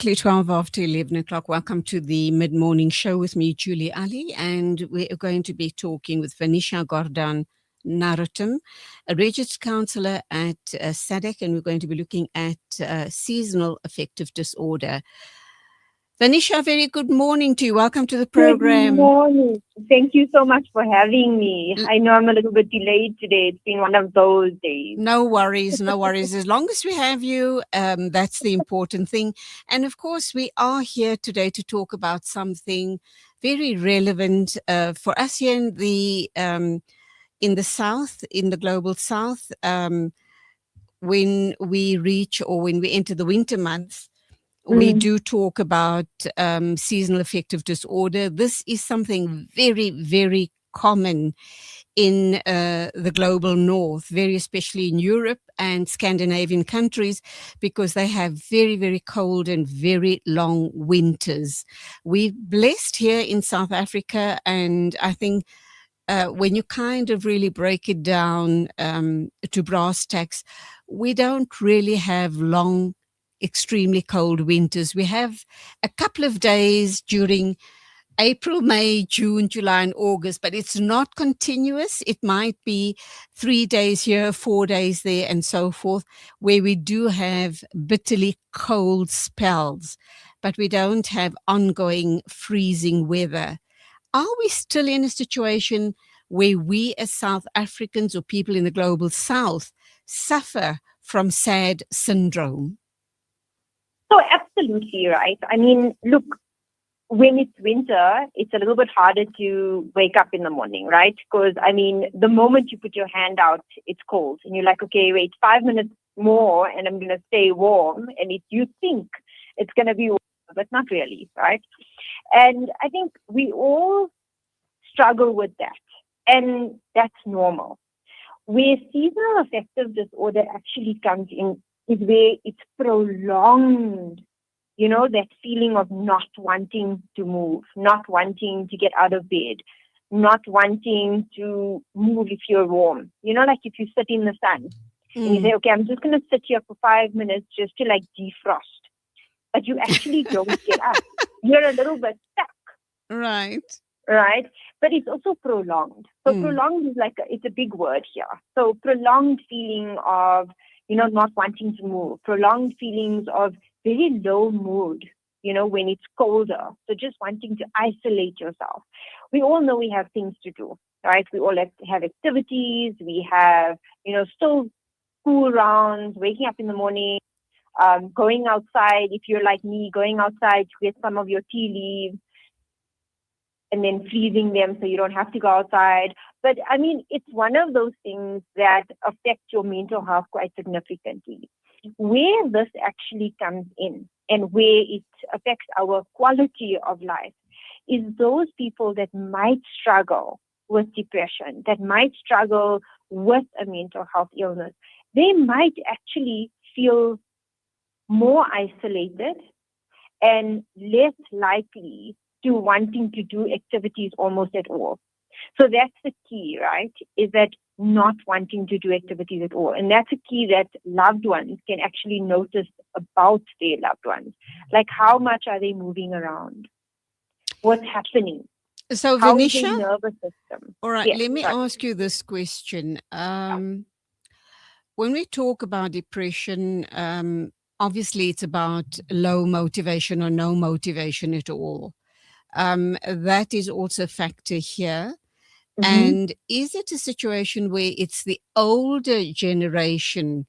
Exactly 12 after 11 o'clock. Welcome to the mid-morning show with me, Julie Ali, and we are going to be talking with Vanishaa Gordhan-Narotam, a registered counsellor at SADC, and we're going to be looking at seasonal affective disorder. Vanishaa, very good morning to you. Welcome to the program. Good morning. Thank you so much for having me. I know I'm a little bit delayed today. It's been one of those days. No worries, no worries. As long as we have you, that's the important thing. And of course, we are here today to talk about something very relevant for us here in the South, in the global South. When we reach or when we enter the winter months, we do talk about seasonal affective disorder. This is something very, very common in the global north, very especially in Europe and Scandinavian countries, because they have very, very cold and very long winters. We're blessed here in South Africa, and I think when you kind of really break it down to brass tacks, we don't really have long, extremely cold winters. We have a couple of days during April, May, June, July, and August, but it's not continuous. It might be 3 days here, 4 days there, and so forth, where we do have bitterly cold spells, but we don't have ongoing freezing weather. Are we still in a situation where we as South Africans or people in the global South suffer from SAD syndrome? So absolutely right. I mean, look, when it's winter, it's a little bit harder to wake up in the morning, right? Because, I mean, the moment you put your hand out, it's cold. And you're like, okay, wait 5 minutes more and I'm going to stay warm. And you think it's going to be warm, but not really, right? And I think we all struggle with that. And that's normal. Where seasonal affective disorder actually comes in is where it's prolonged, that feeling of not wanting to move, not wanting to get out of bed, not wanting to move if you're warm. Like if you sit in the sun and you say, okay, I'm just going to sit here for 5 minutes just to like defrost. But you actually don't get up. You're a little bit stuck. Right. But it's also prolonged. So prolonged is it's a big word here. So prolonged feeling of, not wanting to move, prolonged feelings of very low mood, when it's colder. So just wanting to isolate yourself. We all know we have things to do, right? We all have activities. We have, still school rounds, waking up in the morning, going outside. If you're like me, going outside to get some of your tea leaves, and then freezing them so you don't have to go outside. But I mean, it's one of those things that affect your mental health quite significantly. Where this actually comes in and where it affects our quality of life is those people that might struggle with depression, that might struggle with a mental health illness. They might actually feel more isolated and less likely to wanting to do activities almost at all. So that's the key, right? Is that not wanting to do activities at all. And that's a key that loved ones can actually notice about their loved ones. Like how much are they moving around? What's happening? So How is Vanishaa, their nervous system? all right, Yes, let me ask you this question. When we talk about depression, obviously it's about low motivation or no motivation at all. That is also a factor here. And is it a situation where it's the older generation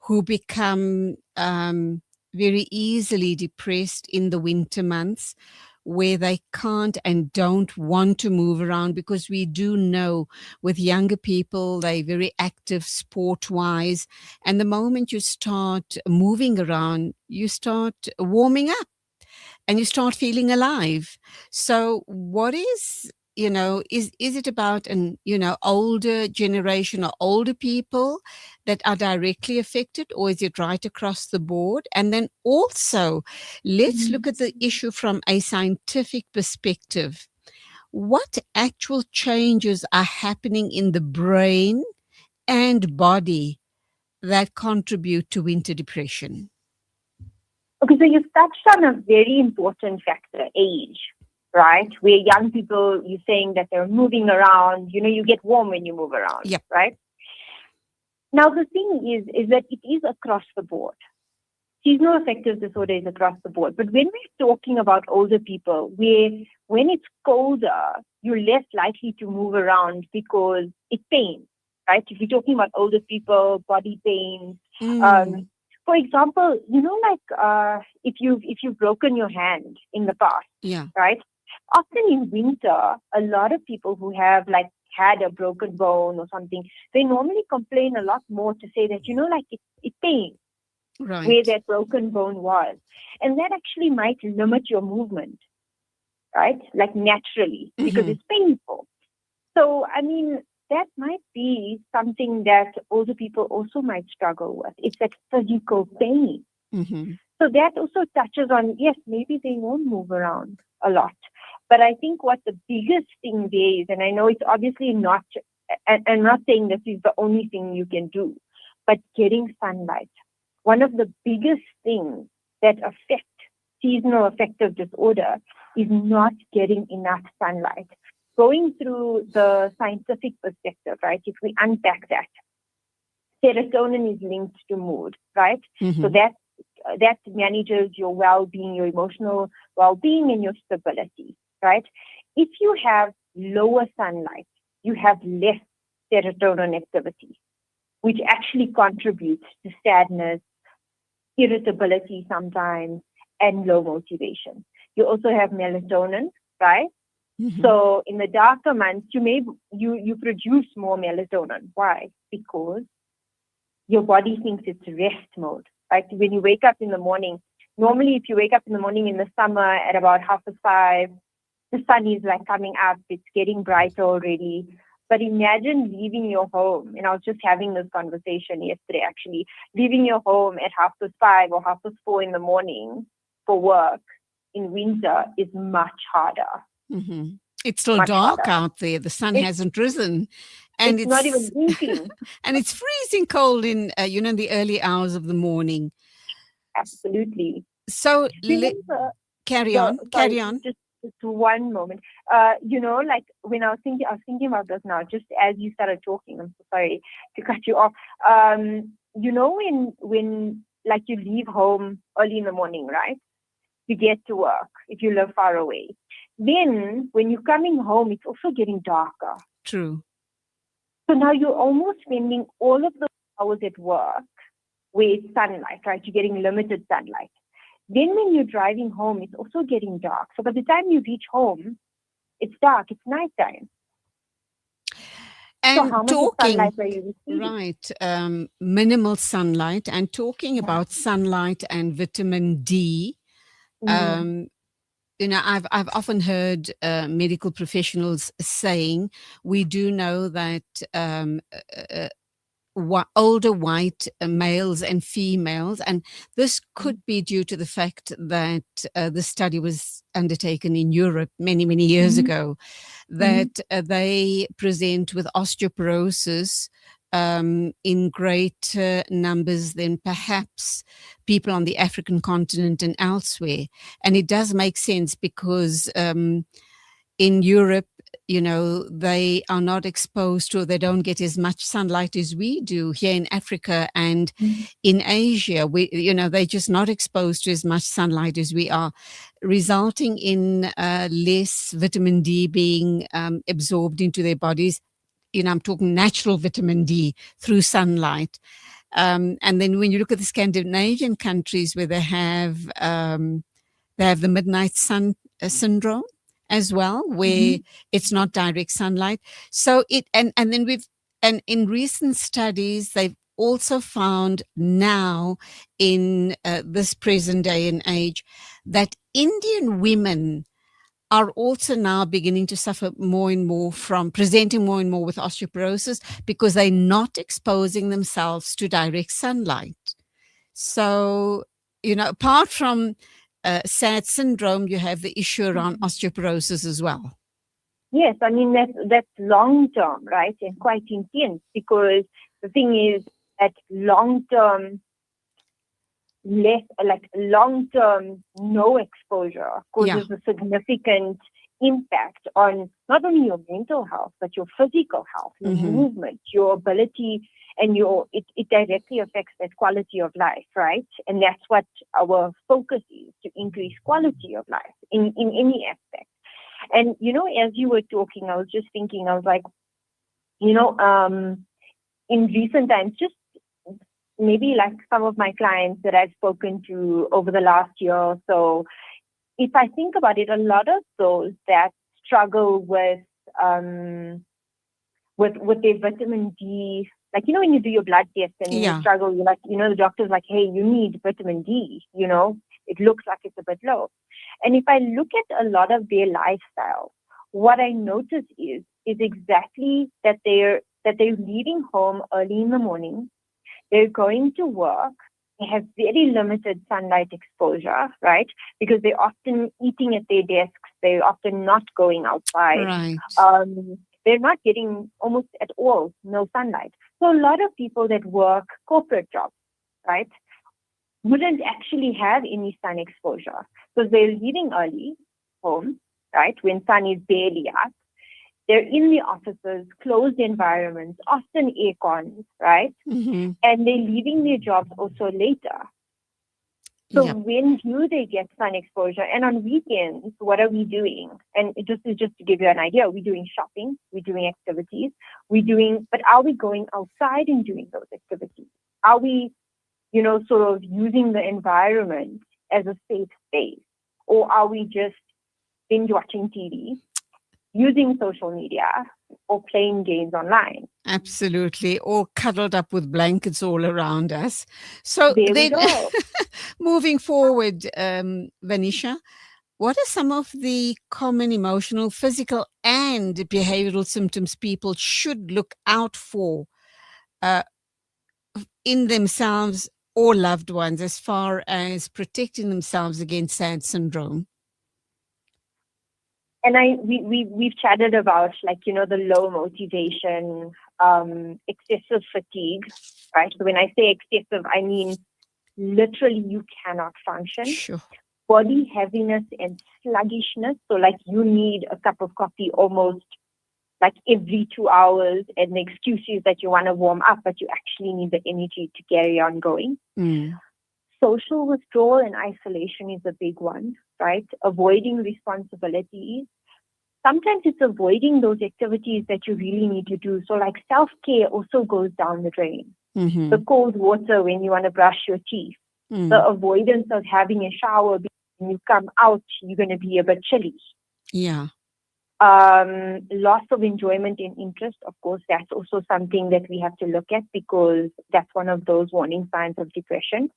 who become very easily depressed in the winter months, where they can't and don't want to move around? Because we do know with younger people, they're very active sport-wise. And the moment you start moving around, you start warming up and you start feeling alive. So what is it about an older generation or older people that are directly affected, or is it right across the board? And then also let's look at the issue from a scientific perspective. What actual changes are happening in the brain and body that contribute to winter depression? Okay, so you've touched on a very important factor, age, right? Where young people, you're saying that they're moving around, you get warm when you move around, Yep. right? Now, the thing is that it is across the board. Seasonal affective disorder is across the board. But when we're talking about older people, when it's colder, you're less likely to move around because it pains, right? If you're talking about older people, body pains. For example, if you've broken your hand in the past, Yeah. right? Often in winter, a lot of people who have had a broken bone or something, they normally complain a lot more to say that, it pains. Right. Where that broken bone was. And that actually might limit your movement, right? Like naturally, because it's painful. So, that might be something that older people also might struggle with. It's that physical pain. So that also touches on, yes, maybe they won't move around a lot. But I think what the biggest thing there is, and I know it's obviously not, and I'm not saying this is the only thing you can do, but getting sunlight. One of the biggest things that affect seasonal affective disorder is not getting enough sunlight. Going through the scientific perspective, right, if we unpack that, serotonin is linked to mood, right? So that manages your well-being, your emotional well-being and your stability, right? If you have lower sunlight, you have less serotonin activity, which actually contributes to sadness, irritability sometimes, and low motivation. You also have melatonin, right? So in the darker months, you produce more melatonin. Why? Because your body thinks it's rest mode, right? When you wake up in the morning, normally if you wake up in the morning in the summer at about 5:30, the sun is coming up, it's getting brighter already. But imagine leaving your home, and I was just having this conversation yesterday actually, leaving your home at 5:30 or 4:30 in the morning for work in winter is much harder. It's still dark out there. The sun hasn't risen. And it's not even blinking. And it's freezing cold in, in the early hours of the morning. Absolutely. So carry on. Just one moment. When I was thinking about this now, just as you started talking, I'm so sorry to cut you off. When you leave home early in the morning, right? To get to work if you live far away. Then when you're coming home, it's also getting darker. True. So now you're almost spending all of the hours at work with sunlight, right? You're getting limited sunlight. Then when you're driving home, it's also getting dark. So by the time you reach home, it's dark. It's nighttime. And so how much sunlight are you receiving? Right, minimal sunlight. And talking about sunlight and vitamin D, I've often heard medical professionals saying we do know that older white males and females, and this could be due to the fact that the study was undertaken in Europe many, many years ago, that they present with osteoporosis in greater numbers than perhaps people on the African continent and elsewhere. And it does make sense because in Europe, they are not exposed to, or they don't get as much sunlight as we do here in Africa and in Asia. They're just not exposed to as much sunlight as we are, resulting in less vitamin D being absorbed into their bodies. I'm talking natural vitamin D through sunlight. And then when you look at the Scandinavian countries where they have the midnight sun syndrome as well, where it's not direct sunlight. So and in recent studies, they've also found now in this present day and age that Indian women are also now beginning to suffer more and more from presenting more and more with osteoporosis because they're not exposing themselves to direct sunlight. So, apart from SAD syndrome, you have the issue around osteoporosis as well. Yes, that's long term, right? And quite intense because the thing is that long term, less, like long-term no exposure causes a significant impact on not only your mental health, but your physical health, your movement, your ability, and it directly affects that quality of life, right? And that's what our focus is, to increase quality of life in any aspect. And, as you were talking, I was just thinking, I was like, in recent times, just maybe like some of my clients that I've spoken to over the last year or so, if I think about it, a lot of those that struggle with their vitamin D, like, when you do your blood test and you struggle, you're like, the doctor's like, hey, you need vitamin D, it looks like it's a bit low. And if I look at a lot of their lifestyle, what I notice is exactly that they're leaving home early in the morning, they're going to work, they have very limited sunlight exposure, right? Because they're often eating at their desks, they're often not going outside. Right. They're not getting almost at all no sunlight. So a lot of people that work corporate jobs, right, wouldn't actually have any sun exposure because they're leaving early home, right, when sun is barely up. They're in the offices, closed environments, often air cons, right? Mm-hmm. And they're leaving their jobs also later. So when do they get sun exposure? And on weekends, what are we doing? And just to give you an idea, we're doing shopping, we're doing activities, but are we going outside and doing those activities? Are we, sort of using the environment as a safe space? Or are we just binge watching TV, using social media, or playing games online? Absolutely. Or cuddled up with blankets all around us. So there we go. Moving forward, Vanishaa, what are some of the common emotional, physical, and behavioral symptoms people should look out for in themselves or loved ones as far as protecting themselves against SAD syndrome? And we've chatted about, like, the low motivation, excessive fatigue, right? So when I say excessive, I mean literally you cannot function. Sure. Body heaviness and sluggishness. So like you need a cup of coffee almost like every 2 hours, and the excuse is that you want to warm up, but you actually need the energy to carry on going. Social withdrawal and isolation is a big one, right? Avoiding responsibilities. Sometimes it's avoiding those activities that you really need to do. So like self-care also goes down the drain. The cold water when you want to brush your teeth. The avoidance of having a shower because when you come out, you're going to be a bit chilly. Yeah. Loss of enjoyment and interest, of course, that's also something that we have to look at because that's one of those warning signs of depression.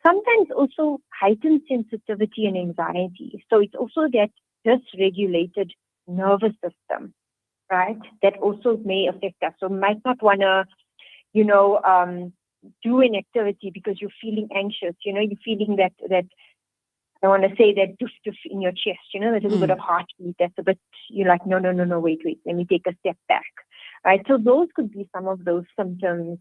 Sometimes also heightened sensitivity and anxiety. So it's also that dysregulated nervous system, right? That also may affect us. So might not want to, do an activity because you're feeling anxious. You're feeling that I want to say that doof in your chest, that little bit of heartbeat. That's a bit, you're like, no, wait, let me take a step back, right? So those could be some of those symptoms.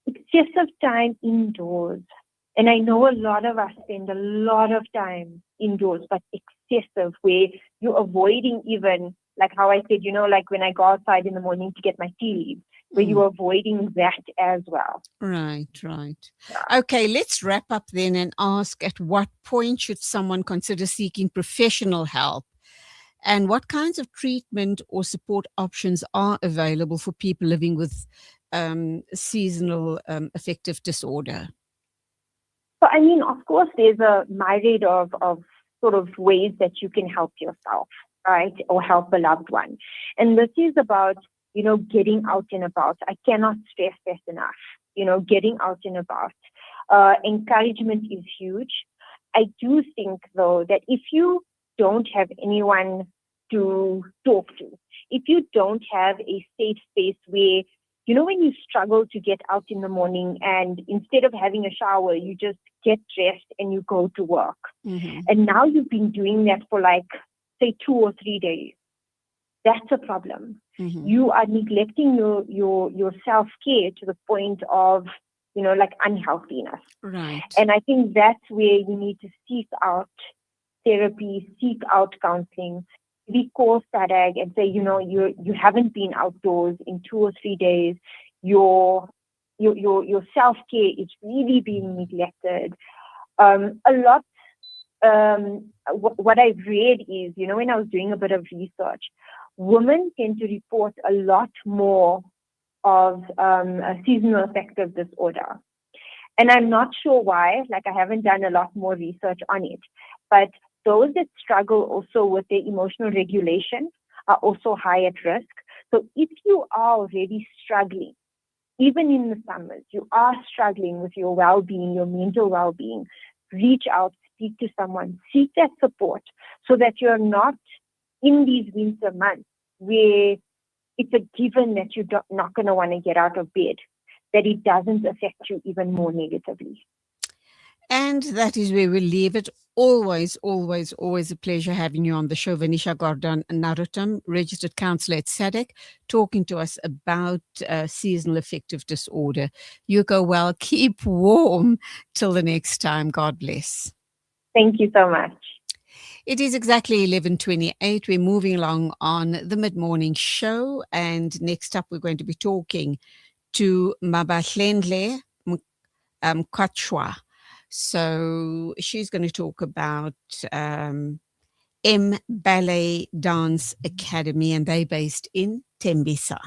Excessive time indoors. And I know a lot of us spend a lot of time indoors, but excessive, where you're avoiding even, like how I said, like when I go outside in the morning to get my tea leaves, where you're avoiding that as well. Right. Okay, let's wrap up then and ask, at what point should someone consider seeking professional help? And what kinds of treatment or support options are available for people living with seasonal affective disorder? So, I mean, of course, there's a myriad of sort of ways that you can help yourself, right? Or help a loved one. And this is about, getting out and about. I cannot stress that enough. Getting out and about. Encouragement is huge. I do think, though, that if you don't have anyone to talk to, if you don't have a safe space where, when you struggle to get out in the morning and instead of having a shower, you just get dressed and you go to work. And now you've been doing that for like, say, 2 or 3 days. That's a problem. You are neglecting your self-care to the point of like unhealthiness. Right. And I think that's where you need to seek out therapy, seek out counseling. We call SADAG and say, you haven't been outdoors in 2 or 3 days. Your self-care is really being neglected. A lot. What I've read is, when I was doing a bit of research, women tend to report a lot more of a seasonal affective disorder. And I'm not sure why, like I haven't done a lot more research on it, but those that struggle also with their emotional regulation are also high at risk. So if you are already struggling, even in the summers, you are struggling with your well-being, your mental well-being, reach out, speak to someone, seek that support so that you're not in these winter months where it's a given that you're not going to want to get out of bed, that it doesn't affect you even more negatively. And that is where we leave it. Always, always, always a pleasure having you on the show, Vanishaa Gordhan-Narotam, registered counsellor at SADC, talking to us about seasonal affective disorder. You go well. Keep warm till the next time. God bless. Thank you so much. It is exactly 11:28. We're moving along on the mid-morning show. And next up, we're going to be talking to Mabahlendle Mkwatshwa. So she's going to talk about M Ballet Dance Academy, and they're based in Tembisa.